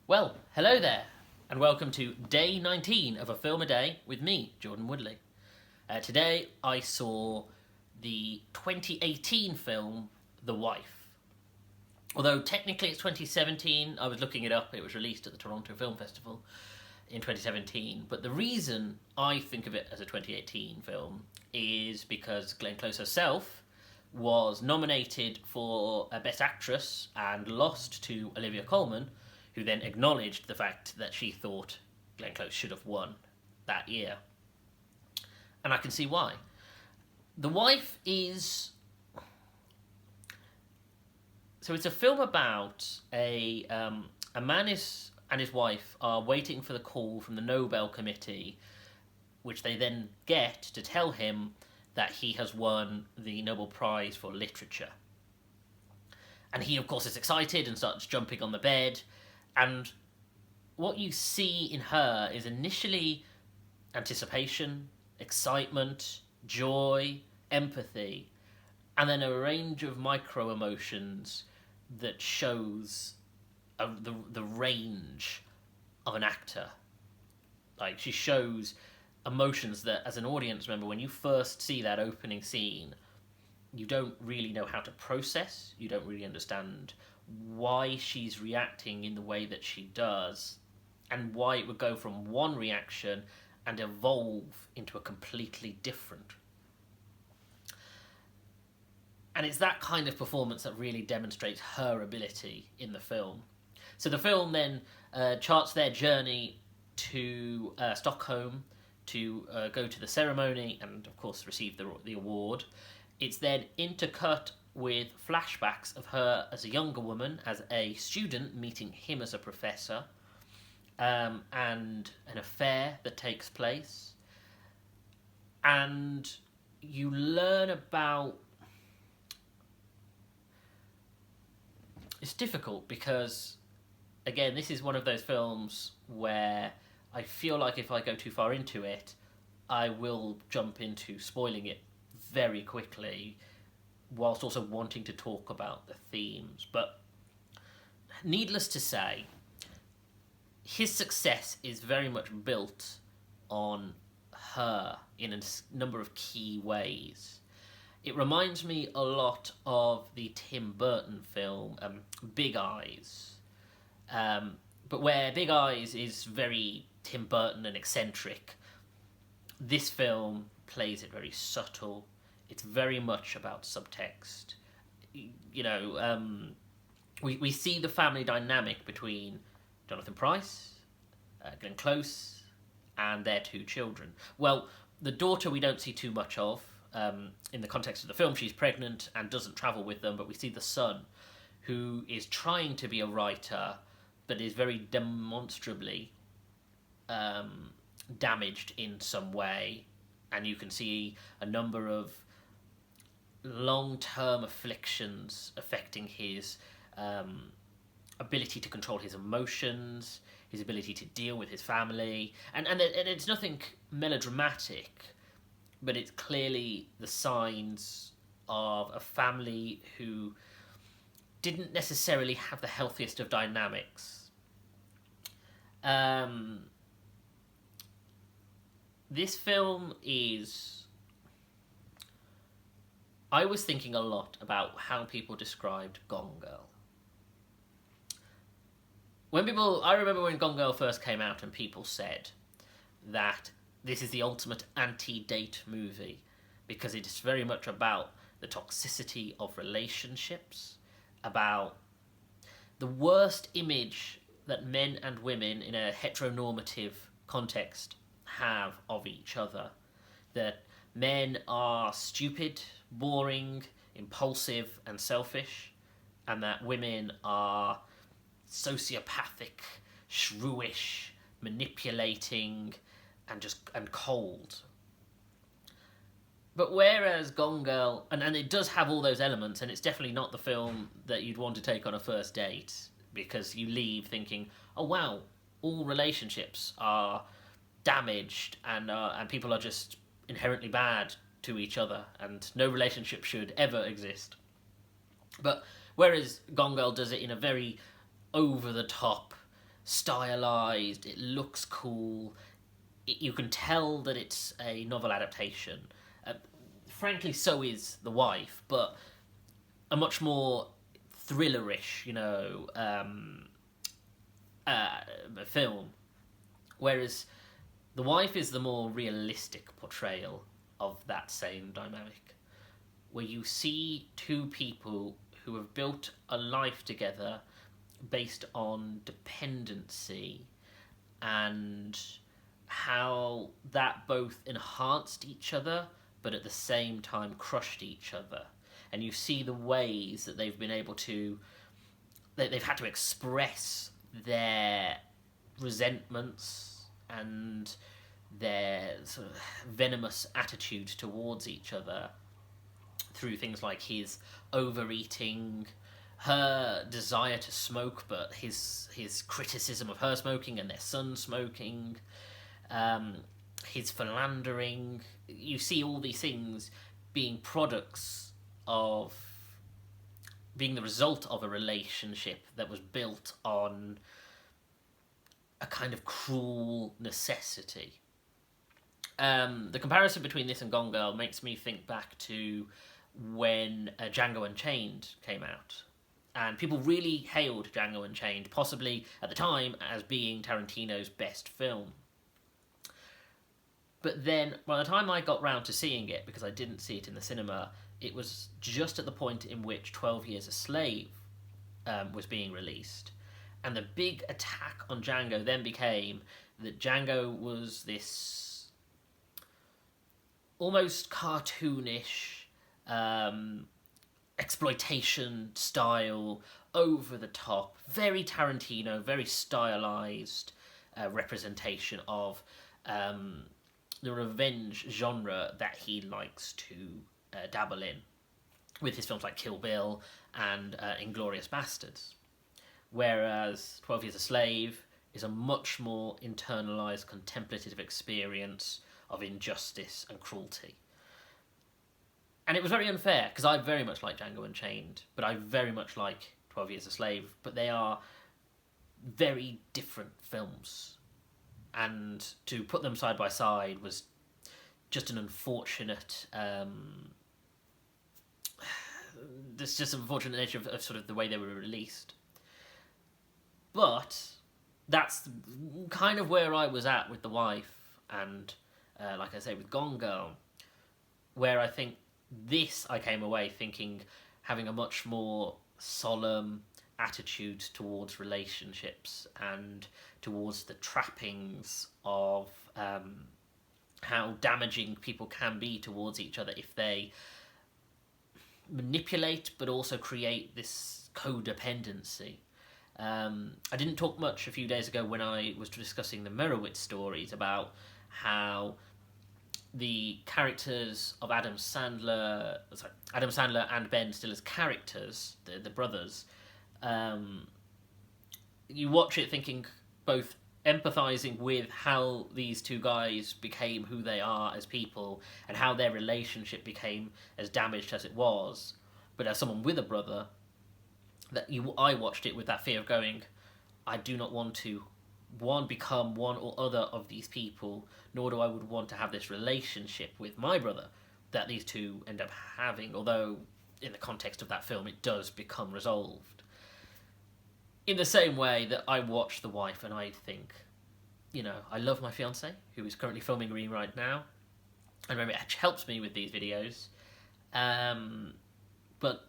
Well, hello there, and welcome to day 19 of A Film a Day with me, Jordan Woodley. Today I saw the 2018 film The Wife. Although technically it's 2017, I was looking it up, it was released at the Toronto Film Festival in 2017, but the reason I think of it as a 2018 film is because Glenn Close herself was nominated for a Best Actress and lost to Olivia Colman, who then acknowledged the fact that she thought Glenn Close should have won that year. And I can see why. The Wife is... So it's a film about a man and his wife are waiting for the call from the Nobel Committee, which they then get to tell him that he has won the Nobel Prize for Literature. And he, of course, is excited and starts jumping on the bed. And what you see in her is initially anticipation, excitement, joy, empathy, and then a range of micro emotions that shows the range of an actor. Like, she shows emotions that, as an audience member, when you first see that opening scene, you don't really know how to process, you don't really understand why she's reacting in the way that she does, and why it would go from one reaction and evolve into a completely different. And it's that kind of performance that really demonstrates her ability in the film. So the film then charts their journey to Stockholm to go to the ceremony and, of course, receive the award. It's then intercut with flashbacks of her as a younger woman, as a student, meeting him as a professor, and an affair that takes place. And you learn about... It's difficult because, again, this is one of those films where I feel like if I go too far into it, I will jump into spoiling it very quickly, whilst also wanting to talk about the themes. But needless to say, his success is very much built on her in a number of key ways. It reminds me a lot of the Tim Burton film Big Eyes, but where Big Eyes is very Tim Burton and eccentric, this film plays it very subtle. It's very much about subtext. You know, we see the family dynamic between Jonathan Pryce, Glenn Close, and their two children. Well, the daughter we don't see too much of. In the context of the film, she's pregnant and doesn't travel with them, but we see the son, who is trying to be a writer, but is very demonstrably damaged in some way. And you can see a number of long-term afflictions affecting his ability to control his emotions, his ability to deal with his family, and it's nothing melodramatic, but it's clearly the signs of a family who didn't necessarily have the healthiest of dynamics. This film is... I was thinking a lot about how people described Gone Girl. I remember when Gone Girl first came out and people said that this is the ultimate anti-date movie because it is very much about the toxicity of relationships, about the worst image that men and women in a heteronormative context have of each other. That men are stupid, boring, impulsive, and selfish, and that women are sociopathic, shrewish, manipulating, and cold. But whereas Gone Girl, and it does have all those elements, and it's definitely not the film that you'd want to take on a first date, because you leave thinking, oh wow, all relationships are damaged, and people are just inherently bad to each other, and no relationship should ever exist. But whereas Gone Girl does it in a very over-the-top stylized, it looks cool. You can tell that it's a novel adaptation. Frankly, so is The Wife, but a much more thrillerish, film. Whereas The Wife is the more realistic portrayal of that same dynamic, where you see two people who have built a life together based on dependency, and how that both enhanced each other but at the same time crushed each other. And you see the ways that they've been able to, they've had to express their resentments and their sort of venomous attitude towards each other through things like his overeating, her desire to smoke, but his criticism of her smoking and their son smoking, his philandering. You see all these things being products of being the result of a relationship that was built on a kind of cruel necessity. The comparison between this and Gone Girl makes me think back to when Django Unchained came out. And people really hailed Django Unchained, possibly at the time as being Tarantino's best film. But then, by the time I got round to seeing it, because I didn't see it in the cinema, it was just at the point in which 12 Years a Slave was being released. And the big attack on Django then became that Django was this almost cartoonish, exploitation style, over the top, very Tarantino, very stylized representation of the revenge genre that he likes to dabble in, with his films like Kill Bill and Inglourious Basterds. Whereas 12 Years a Slave is a much more internalized, contemplative experience of injustice and cruelty. And it was very unfair, because I very much like Django Unchained, but I very much like 12 Years a Slave, but they are very different films. And to put them side by side was just an unfortunate... there's just an unfortunate nature of sort of the way they were released. But that's kind of where I was at with The Wife, and like I say, with Gone Girl, where I think I came away thinking, having a much more solemn attitude towards relationships and towards the trappings of how damaging people can be towards each other if they manipulate but also create this codependency. I didn't talk much a few days ago when I was discussing the Merowitz stories about how the characters of Adam Sandler and Ben Stiller's characters, the brothers, you watch it thinking, both empathizing with how these two guys became who they are as people and how their relationship became as damaged as it was, but as someone with a brother, I watched it with that fear of going, I do not want to become one or other of these people, nor do I would want to have this relationship with my brother that these two end up having, although in the context of that film it does become resolved. In the same way that I watch The Wife and I think, I love my fiancé, who is currently filming me right now, and very much helps me with these videos, but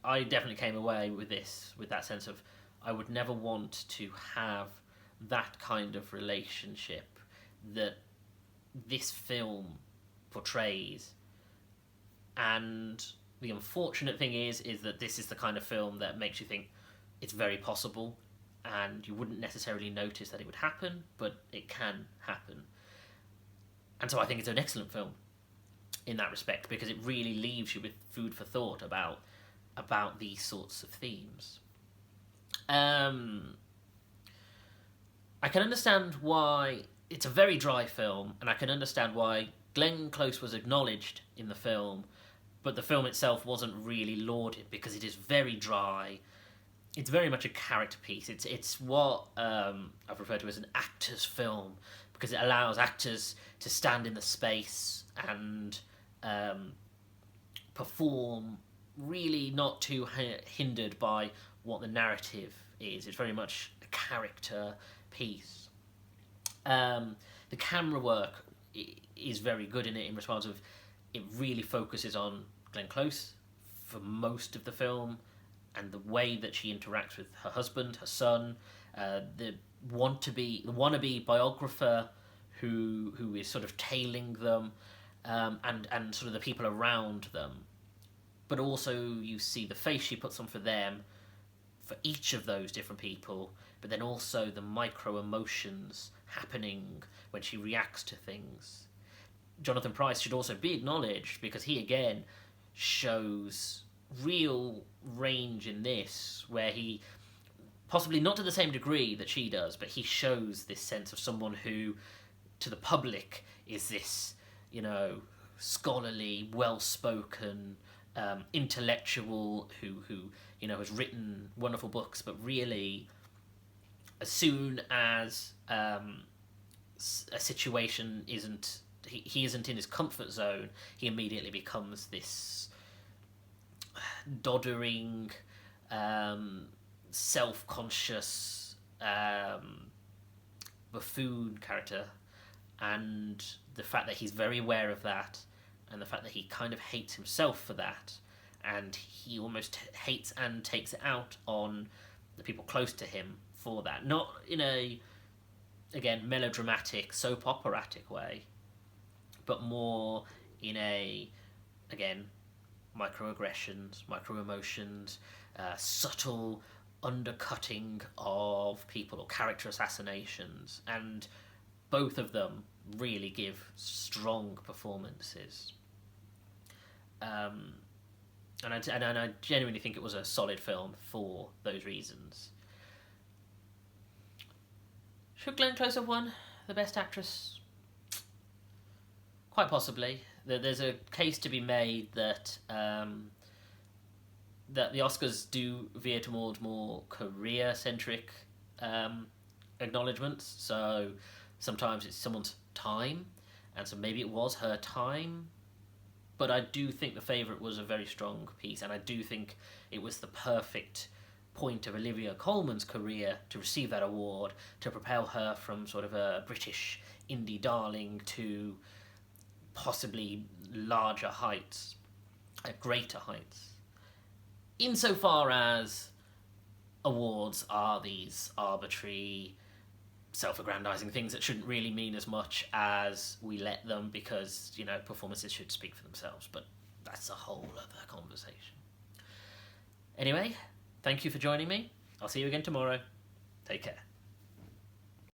I definitely came away with that sense of, I would never want to have that kind of relationship that this film portrays. And the unfortunate thing is that this is the kind of film that makes you think it's very possible, and you wouldn't necessarily notice that it would happen, but it can happen. And so I think it's an excellent film in that respect, because it really leaves you with food for thought about these sorts of themes. I can understand why it's a very dry film, and I can understand why Glenn Close was acknowledged in the film, but the film itself wasn't really lauded, because it is very dry. it's very much a character piece. It's what I've referred to as an actor's film, because it allows actors to stand in the space and perform, really not too hindered by what the narrative is. It's very much a character piece. The camera work is very good in it, in response of it really focuses on Glenn Close for most of the film, and the way that she interacts with her husband, her son, the wannabe biographer who is sort of tailing them, and sort of the people around them. But also you see the face she puts on for them, for each of those different people, but then also the micro emotions happening when she reacts to things. Jonathan Pryce should also be acknowledged, because he again shows real range in this, where he, possibly not to the same degree that she does, but he shows this sense of someone who, to the public, is this, scholarly, well-spoken, intellectual who has written wonderful books, but really, as soon as a situation isn't, he isn't in his comfort zone, he immediately becomes this doddering, self-conscious buffoon character. And the fact that he's very aware of that, and the fact that he kind of hates himself for that, and he almost hates and takes it out on the people close to him for that. Not in a, again, melodramatic, soap operatic way, but more in a, again, microaggressions, micro-emotions, subtle undercutting of people, or character assassinations, and both of them really give strong performances. And I genuinely think it was a solid film for those reasons. Should Glenn Close have won the Best Actress? Quite possibly. There's a case to be made that that the Oscars do veer toward more career-centric acknowledgements. So sometimes it's someone's time, and so maybe it was her time. But I do think The Favourite was a very strong piece, and I do think it was the perfect point of Olivia Colman's career to receive that award, to propel her from sort of a British indie darling to possibly larger heights, greater heights. Insofar as awards are these arbitrary, self-aggrandizing things that shouldn't really mean as much as we let them, because, performances should speak for themselves, but that's a whole other conversation. Anyway, thank you for joining me. I'll see you again tomorrow. Take care.